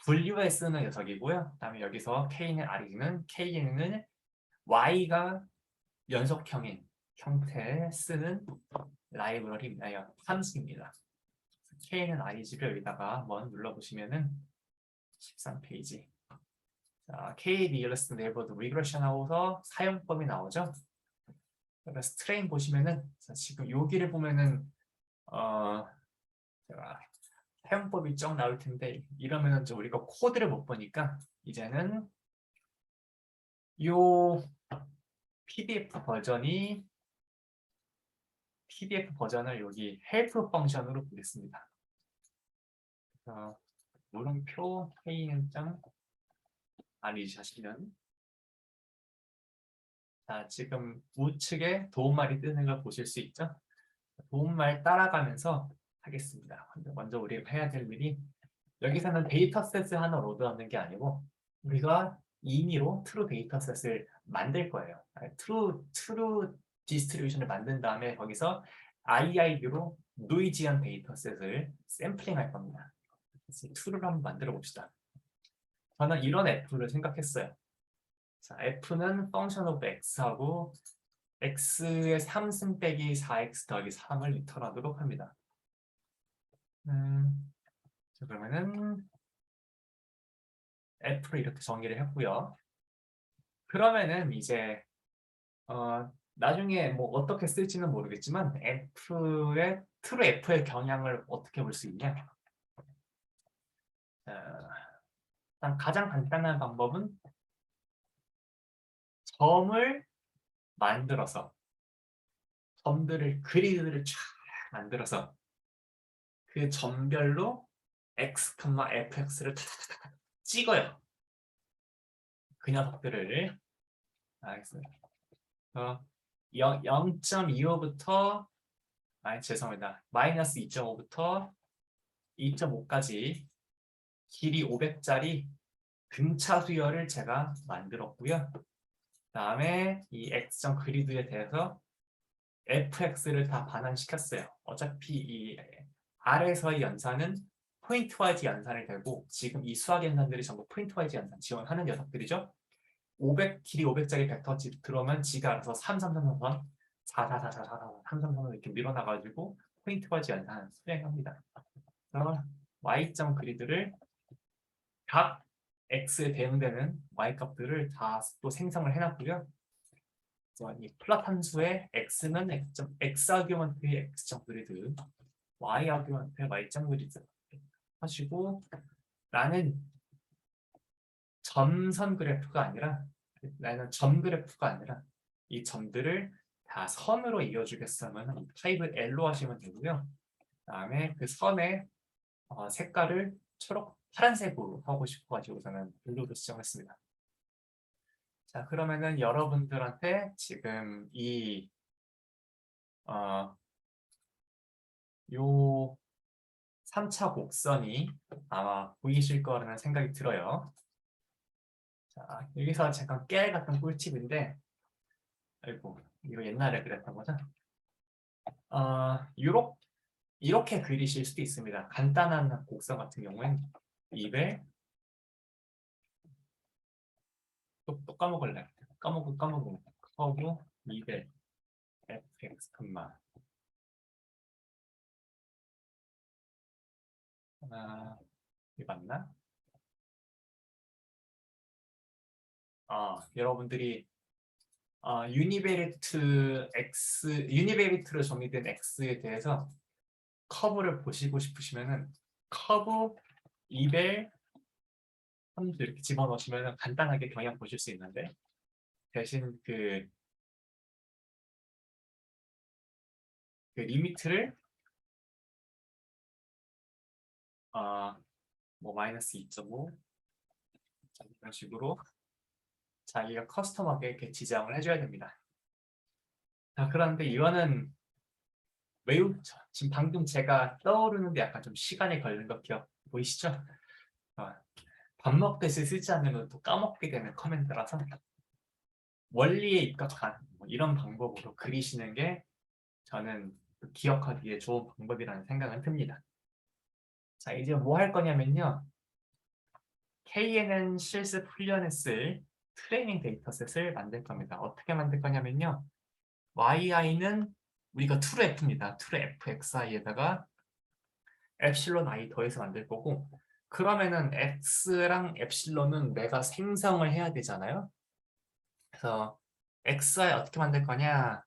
분류에 쓰는 녀석이고요. 그다음에 여기서 KN은 Y가 연속형인 형태에 쓰는 라이브러리입니다. 함수입니다. KNRG를 여기다가 한번 눌러보시면은 13페이지. 자, K-Nearest Neighborhood Regression 하고서 사용법이 나오죠. 그래서 트레인 보시면은 자, 지금 여기를 보면은 제가 사용법이 쭉 나올 텐데 이러면은 좀 우리가 코드를 못 보니까 이제는 요 PDF 버전을 여기 help 펑션으로 보겠습니다. 물음표 KN.RG 하시면 자, 지금 우측에 도움말이 뜨는 걸 보실 수 있죠? 도움말 따라가면서 하겠습니다. 먼저 우리가 해야 될 일이 여기서는 데이터셋을 하나 로드하는 게 아니고 우리가 임의로 트루 데이터셋을 만들 거예요. 트루 디스트리뷰션을 만든 다음에 거기서 IIB로 노이지한 데이터셋을 샘플링 할 겁니다. 트루를 한번 만들어 봅시다. 저는 이런 F를 생각했어요. 자, F는 function of x하고 x의 3승 빼기 4x 더하기 3을 리턴하도록 합니다. 자, 그러면은 F를 이렇게 정의를 했고요. 그러면은 이제 나중에 뭐 어떻게 쓸지는 모르겠지만 트루 F의 경향을 어떻게 볼 수 있냐? 일단 가장 간단한 방법은 점을 만들어서 그리드를 쫙 만들어서 그 점별로 x, fx를 타타타타 찍어요. 그 녀석들을 알겠습니다. 0.25부터 죄송합니다. 마이너스 2.5부터 2.5까지 길이 500짜리 등차 수열을 제가 만들었고요. 그 다음에 이 x점 그리드에 대해서 fx를 다 반환시켰어요. 어차피 이 R에서의 연산은 포인트와이즈 연산이 되고 지금 이 수학 연산들이 전부 포인트와이즈 연산 지원하는 녀석들이죠. 500 길이 500짜리 벡터 들어오면 지가 알아서 3, 3, 3, 3, 3, 4, 4, 4, 4, 4, 3, 3, 3 이렇게 밀어놔가지고 포인트와이즈 연산 수행합니다. 그러면 y점 그리드를 각 x에 대응되는 y값들을 다 또 생성을 해놨고요. 이 플롯 함수의 x는 x 아규먼트의 x점 그리드, y 아규먼트의 y점 그리드 하시고 나는 점선 그래프가 아니라 나는 점 그래프가 아니라 이 점들을 다 선으로 이어주겠으면 타입을 L로 하시면 되고요. 그다음에 그 선의 색깔을 파란색으로 하고 싶어가지고 저는 블루로 지정했습니다. 자, 그러면은 여러분들한테 지금 요 3차 곡선이 아마 보이실 거라는 생각이 들어요. 자, 여기서 잠깐 깨알 같은 꿀팁인데, 아이고, 이거 옛날에 그랬던 거죠? 이렇게 그리실 수도 있습니다. 간단한 곡선 같은 경우엔 200, 또 까먹을래. 까먹고 커브 200, fx, 이게 맞나? 여러분들이 유니베리트로 정의된 x에 대해서 커브를 보시고 싶으시면은 커브 200 함수 이렇게 집어넣으시면 간단하게 경향 보실 수 있는데 대신 그 리미트를 뭐 마이너스 2.5 이런 식으로 자기가 커스텀하게 이렇게 지정을 해줘야 됩니다. 자, 그런데 이거는 매우 지금 방금 제가 떠오르는데 약간 좀 시간이 걸리는 거 보이시죠? 밥 먹듯이 쓰지 않으면 또 까먹게 되는 커맨드라서 원리에 입각한 이런 방법으로 그리시는 게 저는 기억하기에 좋은 방법이라는 생각은 듭니다. 자, 이제 뭐 할 거냐면요. KNN 실습 훈련에 쓸 트레이닝 데이터셋을 만들 겁니다. 어떻게 만들 거냐면요. yi는 우리가 true f입니다. true f xi에다가 epsilon i 더해서 만들 거고, 그러면은 x랑 epsilon은 내가 생성을 해야 되잖아요. 그래서 xi 어떻게 만들 거냐?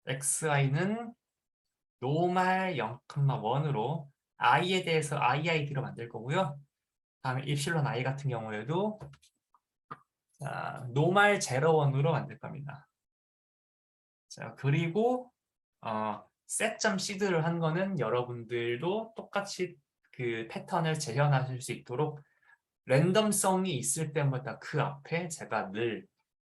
xi는 노말 0,1으로 i에 대해서 iid로 만들 거고요. 다음에 epsilon i 같은 경우에도 노말 0,1으로 만들 겁니다. 자, 그리고 set.seed를 한 거는 여러분들도 똑같이 그 패턴을 재현하실 수 있도록 랜덤성이 있을 때마다 그 앞에 제가 늘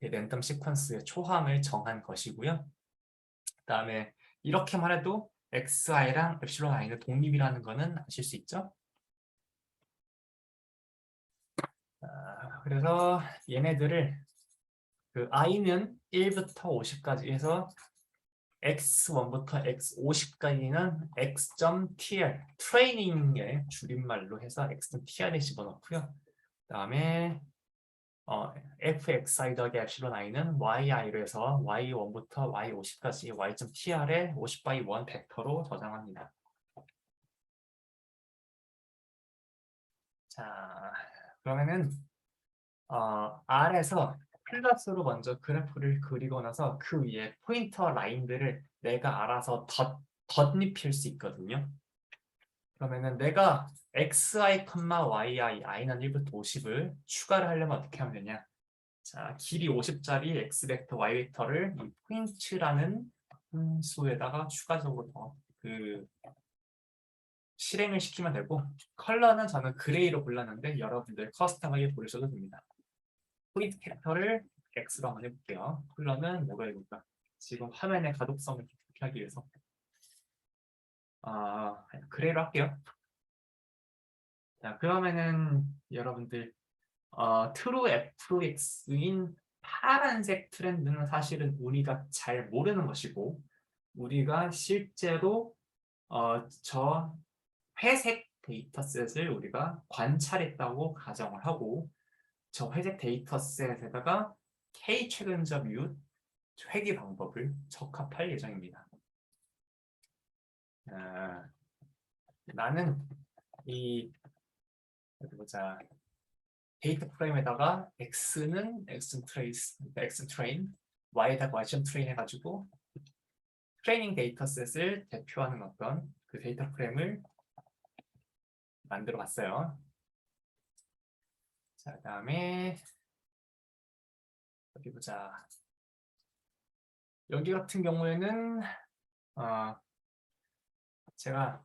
랜덤 시퀀스의 초함을 정한 것이고요. 그 다음에 이렇게만 해도 xi랑 epsilon i는 독립이라는 거는 아실 수 있죠? 그래서 얘네들을 그 i는 1부터 50까지 해서 x1부터 x50까지는 x.tr 트레이닝의 줄임말로 해서 x.tr에 집어넣고요. 그 다음에 fxi 더하기 epsilon i는 yi로 해서 y1부터 y50까지 y.tr에 50 by 1 벡터로 저장합니다. 자, 그러면은 R에서 플러스로 먼저 그래프를 그리고 나서 그 위에 포인터 라인들을 내가 알아서 덧입힐 수 있거든요. 그러면은 내가 xi, yi, i는 1부터 50을 추가를 하려면 어떻게 하면 되냐? 자, 길이 50짜리 x 벡터, y 벡터를 이 포인트라는 수에다가 추가적으로 그 실행을 시키면 되고, 컬러는 저는 그레이로 골랐는데 여러분들 커스텀하게 고르셔도 됩니다. 포인트 캐릭터를 X로 한번 해볼게요. 컬러는 뭐가 입을까? 지금 화면의 가독성을 좋게 하기 위해서 그레이로 할게요. 자, 그러면은 여러분들 true fx인 파란색 트렌드는 사실은 우리가 잘 모르는 것이고, 우리가 실제로 저 회색 데이터셋을 우리가 관찰했다고 가정을 하고, 저 회색 데이터셋에다가 K 최근적 이웃 회귀 방법을 적합할 예정입니다. 나는 이 어디 보자, 데이터 프레임에다가 x는 x 트레인, y에다가 y 트레인 해가지고 트레이닝 데이터셋을 대표하는 어떤 그 데이터 프레임을 만들어 봤어요. 자, 그다음에 어디 보자. 여기 같은 경우에는 제가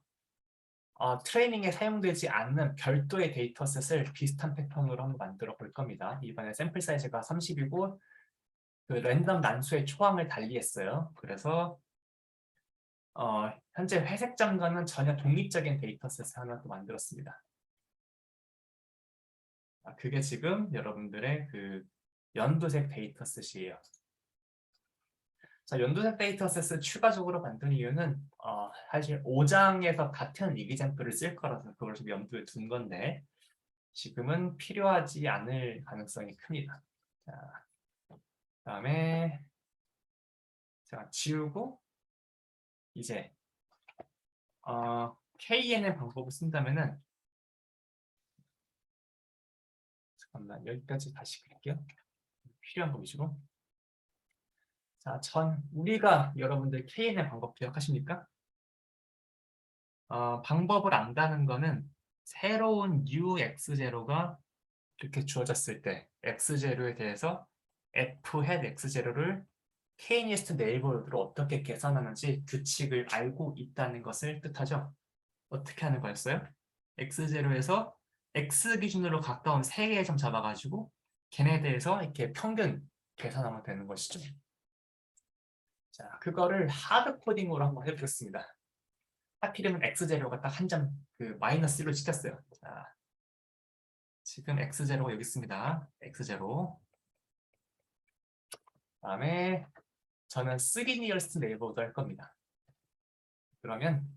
트레이닝에 사용되지 않는 별도의 데이터셋을 비슷한 패턴으로 한번 만들어 볼 겁니다. 이번에 샘플 사이즈가 30이고 그 랜덤 난수의 초함을 달리했어요. 그래서 현재 회색점과는 전혀 독립적인 데이터셋을 하나 또 만들었습니다. 그게 지금 여러분들의 그 연두색 데이터셋이에요. 자, 연두색 데이터셋을 추가적으로 만든 이유는 사실 5장에서 같은 이기잼플을 쓸 거라서 그걸 좀 염두에 둔 건데, 지금은 필요하지 않을 가능성이 큽니다. 자, 그다음에 제가 지우고 이제 KN의 방법을 쓴다면은, 잠깐만 여기까지 다시 그릴게요. 필요한 거 위주로. 자, 우리가 여러분들 KN의 방법 기억하십니까? 방법을 안다는 거는 새로운 UX0가 이렇게 주어졌을 때 X0에 대해서 F hat X0를 K-니스트 네이버로드로 어떻게 계산하는지 규칙을 알고 있다는 것을 뜻하죠. 어떻게 하는 거였어요? X0에서 X 기준으로 가까운 3개의 점 잡아가지고 걔네에 대해서 이렇게 평균 계산하면 되는 것이죠. 자, 그거를 하드 코딩으로 한번 해보겠습니다. 하필이면 X0가 딱 한 점 그 마이너스 1로 찍혔어요. 자, 지금 X0가 여기 있습니다. X0. 다음에 저는 3 nearest neighborhood 할 겁니다. 그러면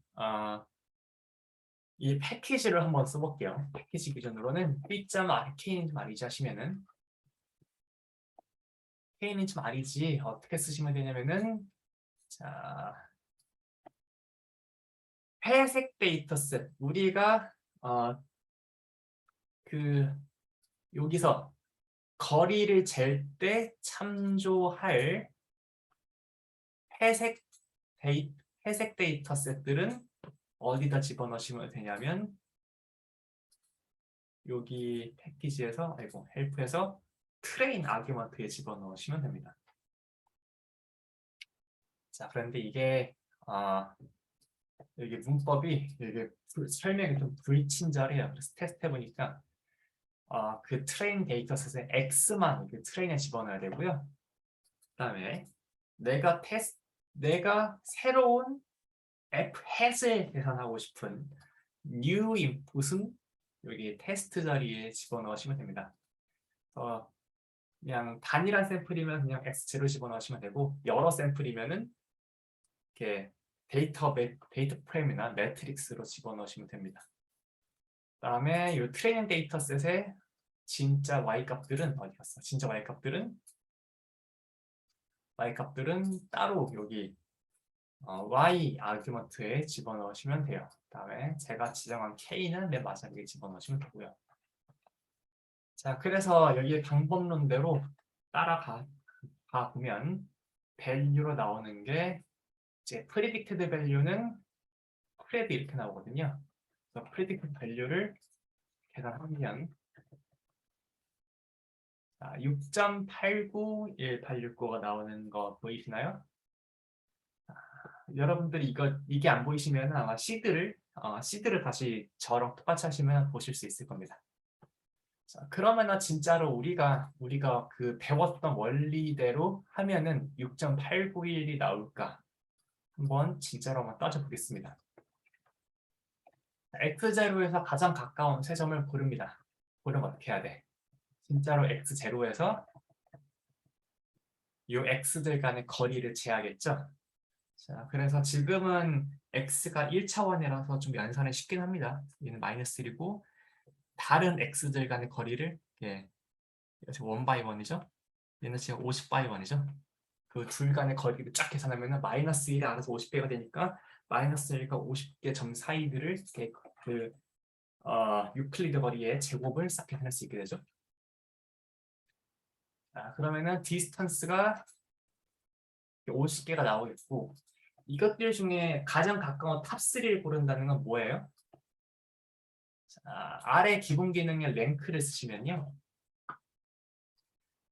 이 패키지를 한번 써볼게요. 패키지 기준으로는 p.rk는 좀 아니지 하시면은 k는 좀 아니지 어떻게 쓰시면 되냐면은 자 회색 데이터셋 우리가 그 여기서 거리를 잴 때 참조할 회색 회색 데이터셋들은 어디다 집어넣으시면 되냐면 여기 패키지에서 헬프에서 트레인 아규먼트에 집어넣으시면 됩니다. 자, 그런데 이게 여기 문법이 이게 설명이 좀 불친절해요. 그래서 테스트 해보니까 그 트레인 데이터셋의 x만 이렇게 트레인에 집어넣어야 되고요. 그다음에 내가 새로운 f 햇을 계산하고 싶은 new input은 여기 테스트 자리에 집어넣으시면 됩니다. 그냥 단일한 샘플이면 그냥 x0 집어넣으시면 되고 여러 샘플이면은 이렇게 데이터 프레임이나 매트릭스로 집어넣으시면 됩니다. 그다음에 이 트레이닝 데이터셋의 진짜 y 값들은 어디 갔어? 진짜 y 값들은 따로 여기 y 아규먼트에 집어넣으시면 돼요. 그다음에 제가 지정한 k는 맨 마지막에 집어넣으시면 되고요. 자, 그래서 여기 방법론대로 따라가 보면 value로 나오는 게 이제 predicted value는 pred 이렇게 나오거든요. 그래서 predicted value를 계산하면 6.89186가 나오는 거 보이시나요? 여러분들이 이게 안 보이시면 아마 시드를 다시 저랑 똑같이 하시면 보실 수 있을 겁니다. 자, 그러면은 진짜로 우리가 그 배웠던 원리대로 하면은 6.891이 나올까? 한번 진짜로 한번 따져보겠습니다. x0에서 가장 가까운 세 점을 고릅니다. 고르면 어떻게 해야 돼? 진짜로 x0에서 이 x들 간의 거리를 재야겠죠? 자, 그래서 지금은 x가 1차원이라서 좀 연산이 쉽긴 합니다. 얘는 마이너스 1이고 다른 x들 간의 거리를 지금 1 by 1이죠? 얘는 지금 50 by 1이죠? 그 둘 간의 거리를 쫙 계산하면 마이너스 1이 알아서 50개가 되니까 마이너스 1과 50개 점 사이들을 이렇게 유클리드 거리의 제곱을 싹 계산할 수 있게 되죠. 자, 그러면은 디스턴스가 50개가 나오겠고 이것들 중에 가장 가까운 탑3를 고른다는 건 뭐예요? 자, 아래 기본 기능의 랭크를 쓰시면요.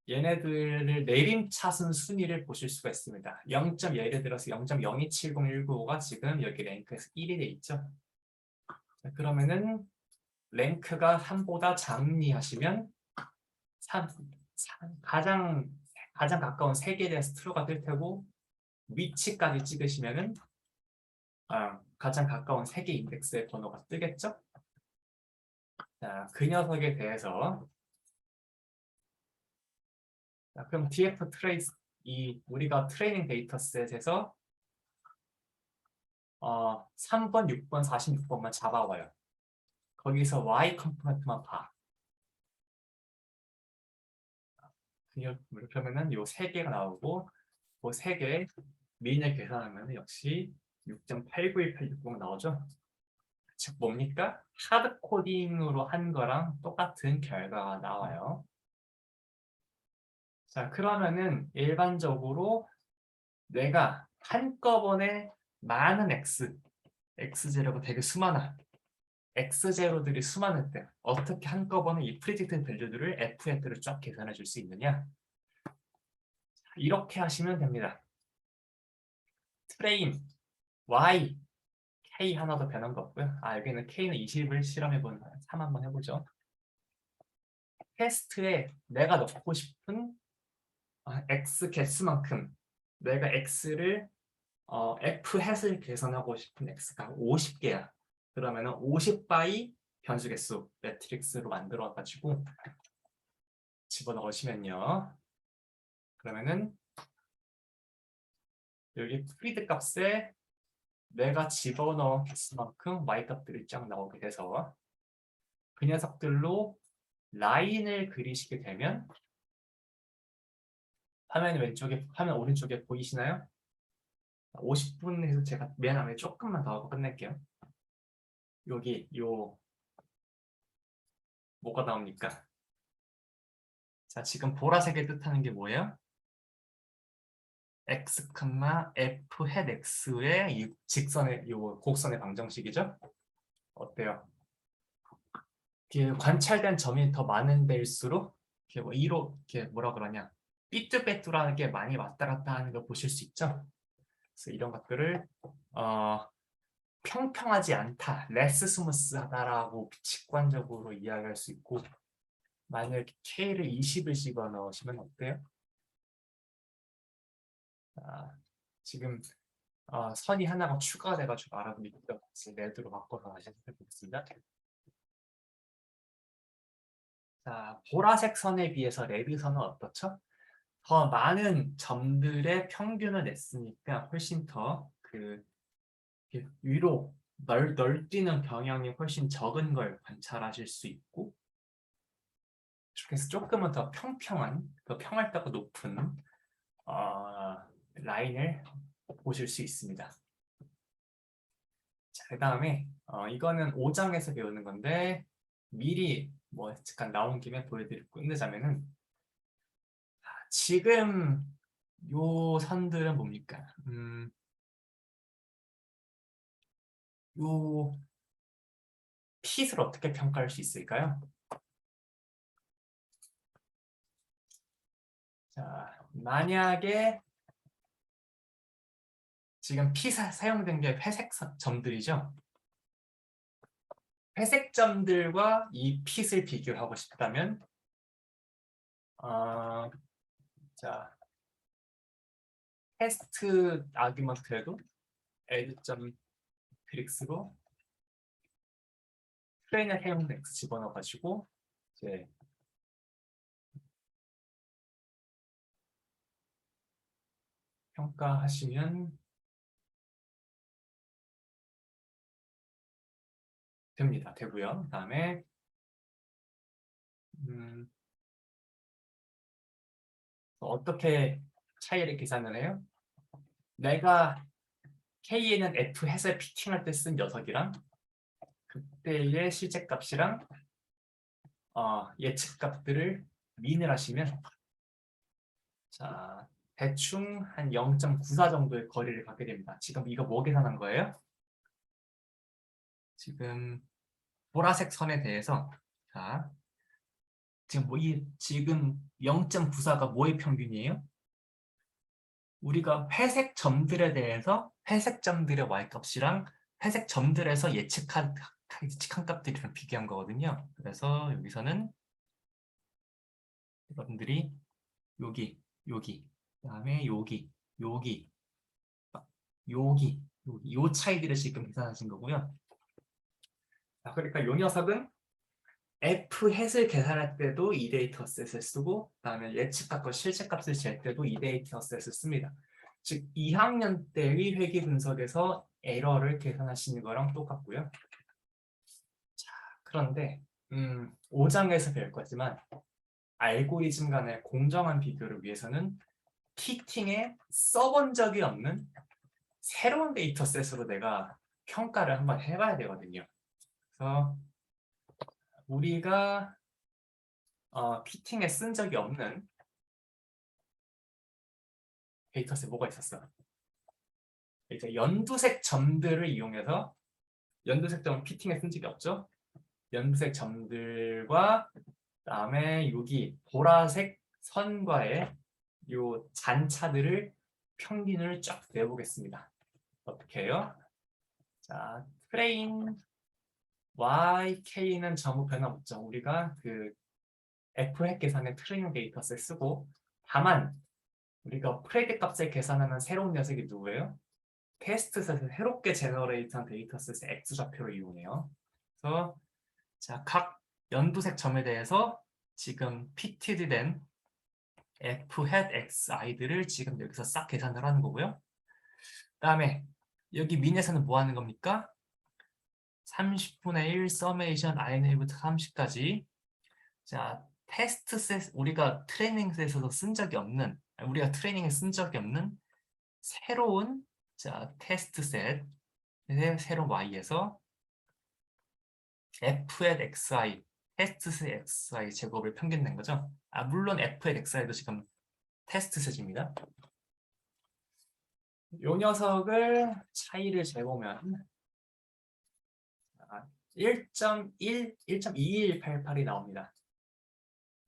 얘네들을 내림차순 순위를 보실 수가 있습니다. 예를 들어서 0.0270195가 지금 여기 랭크에서 1이 돼 있죠. 자, 그러면은 랭크가 3보다 작니 하시면 가장 가까운 3개에 대해서 true가 뜰 테고 위치까지 찍으시면은 가장 가까운 3개 인덱스의 번호가 뜨겠죠? 자, 그 녀석에 대해서 자, 그럼 df 트레이스 우리가 트레이닝 데이터셋에서 3번, 6번, 46번만 잡아와요. 거기서 y 컴포넌트만 봐. 그러면은 요 3개가 나오고 그 3개 미인을 계산하면 역시 6.89186번 나오죠. 즉 뭡니까? 하드 코딩으로 한 거랑 똑같은 결과가 나와요. 자, 그러면은 일반적으로 내가 한꺼번에 많은 x0가 되게 수많아. x0들이 수많을 때 어떻게 한꺼번에 이 프리딕트 밸류들을 f-를 쫙 계산해 줄 수 있느냐? 이렇게 하시면 됩니다. 트레인 y k 하나 더 변한 거 없고요. 여기는 k는 20을 실험해본 3 한번 해보죠. 테스트에 내가 넣고 싶은 x 개수만큼 내가 x를 f 햇을 계산하고 싶은 x가 50개야. 그러면은 50바이 변수 개수 매트릭스로 만들어 가지고 집어넣으시면요. 그러면은 여기 프리드 값에 내가 집어넣은 개수만큼 y값들이 쫙 나오게 돼서 그 녀석들로 라인을 그리시게 되면 화면 오른쪽에 보이시나요? 50분에서 제가 미안하면 조금만 더 하고 끝낼게요. 여기 뭐가 나옵니까? 자, 지금 보라색의 뜻하는 게 뭐예요? x, f hat x의 이 직선의 곡선의 방정식이죠? 어때요? 관찰된 점이 더 많은 데일수록 이렇게 뭐라 그러냐? 삐뚤빼뚤하게 많이 왔다 갔다 하는 걸 보실 수 있죠? 그래서 이런 것들을 평평하지 않다, 레스 스무스하다라고 직관적으로 이야기할 수 있고, 만약 K를 20을 집어넣으시면 어때요? 지금 선이 하나가 추가돼가지고 알아보니까 레드로 바꿔서 다시 해보겠습니다. 자, 보라색 선에 비해서 레드 선은 어떻죠? 더 많은 점들의 평균을 냈으니까 훨씬 더 위로 널뛰는 경향이 훨씬 적은 걸 관찰하실 수 있고, 그래서 조금은 더 평평한, 더 평활도가 높은 라인을 보실 수 있습니다. 자, 그 다음에 이거는 5장에서 배우는 건데 미리 잠깐 나온 김에 보여드리고 끝내자면은, 지금 요 선들은 뭡니까? 요 핏을 어떻게 평가할 수 있을까요? 자, 만약에 지금 핏 사용된 게 회색 점들이죠. 회색 점들과 이 핏을 비교하고 싶다면 자, 테스트 아규먼트에도 add.trix로 트레이너 해용 x 집어넣어가지고 이제 평가하시면 되고요. 그다음에 어떻게 차이를 계산을 해요? 내가 K에는 F 해서 피팅할 때 쓴 녀석이랑 그때의 실제값이랑 예측값들을 민을 하시면, 자, 대충 한 0.94 정도의 거리를 갖게 됩니다. 지금 이거 뭐 계산한 거예요? 지금 보라색 선에 대해서, 자, 지금 0.94가 뭐의 평균이에요? 우리가 회색 점들에 대해서 회색 점들의 y값이랑 회색 점들에서 예측한 값들이랑 비교한 거거든요. 그래서 여기서는 여러분들이 여기, 그다음에 여기, 요 차이들을 지금 계산하신 거고요. 자, 그러니까 이 녀석은 F 햇을 계산할 때도 이 데이터 셋을 쓰고, 그다음에 예측값과 실제값을 잴 때도 이 데이터 셋을 씁니다. 즉 2학년 때의 회계 분석에서 에러를 계산하시는 거랑 똑같고요. 자, 그런데 5장에서 배울 거지만 알고리즘 간의 공정한 비교를 위해서는 피팅에 써본 적이 없는 새로운 데이터셋으로 내가 평가를 한번 해봐야 되거든요. 그래서 우리가 피팅에 쓴 적이 없는 데이터셋 뭐가 있었어? 이제 연두색 점들을 이용해서, 연두색 점은 피팅에 쓴 적이 없죠? 연두색 점들과 그다음에 여기 보라색 선과의 요 잔차들을 평균을 쫙 내보겠습니다. 어떻게 해요? 자, 트레인 YK는 전부 변함없죠. 우리가 F핵 계산의 트레이닝 데이터셋 쓰고, 다만 우리가 프레디 값을 계산하는 새로운 녀석이 누구예요? 테스트셋을 새롭게 제너레이트한 데이터셋의 X좌표를 이용해요. 그래서 자, 각 연두색 점에 대해서 지금 PTD-된 F hat XI들을 지금 여기서 싹 계산을 하는 거고요. 그 다음에 여기 민에서는 뭐 하는 겁니까? 30분의 1 서메이션 in부터 30까지. 자, 테스트 셋, 우리가 트레이닝 셋에서 쓴 적이 없는, 우리가 트레이닝에 쓴 적이 없는 새로운, 자, 테스트 셋의 새로운 y에서 f at xi, 테스트 셋 xi 제곱을 평균 낸 거죠. 물론 f at xi도 지금 테스트 셋입니다. 요 녀석을 차이를 재보면 1.1, 1.2188이 나옵니다.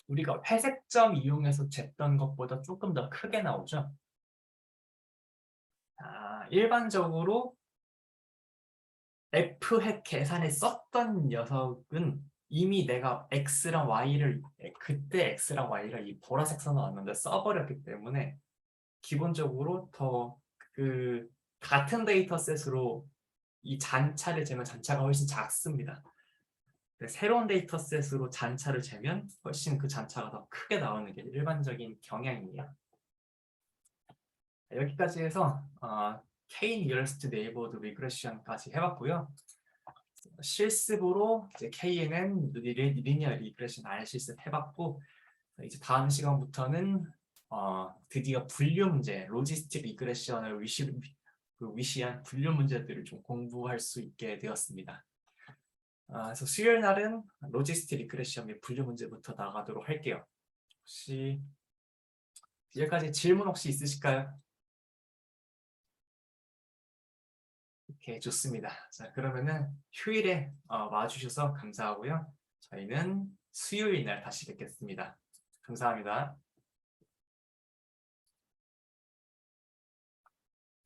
우리가 회색점 이용해서 쟀던 것보다 조금 더 크게 나오죠. 일반적으로 F핵 계산에 썼던 녀석은 이미 내가 X랑 Y를 그때 X랑 Y를 이 보라색 선 나왔는데 써버렸기 때문에 기본적으로 더 그 같은 데이터셋으로 이 잔차를 재면 잔차가 훨씬 작습니다. 새로운 데이터셋으로 잔차를 재면 훨씬 그 잔차가 더 크게 나오는 게 일반적인 경향이에요. 여기까지 해서 K Nearest Neighborhood Regression까지 해봤고요. 실습으로 이제 KNN 리니어 리그레션 알 실습 해봤고, 이제 다음 시간부터는 드디어 분류 문제, 로지스틱 리그레션을 위시한 분류 문제들을 좀 공부할 수 있게 되었습니다. 그래서 수요일 날은 로지스틱 리그레션 및 분류 문제부터 나가도록 할게요. 혹시 여기까지 질문 혹시 있으실까요? 오케이, 좋습니다. 자, 그러면은 휴일에 와주셔서 감사하고요. 저희는 수요일 날 다시 뵙겠습니다. 감사합니다.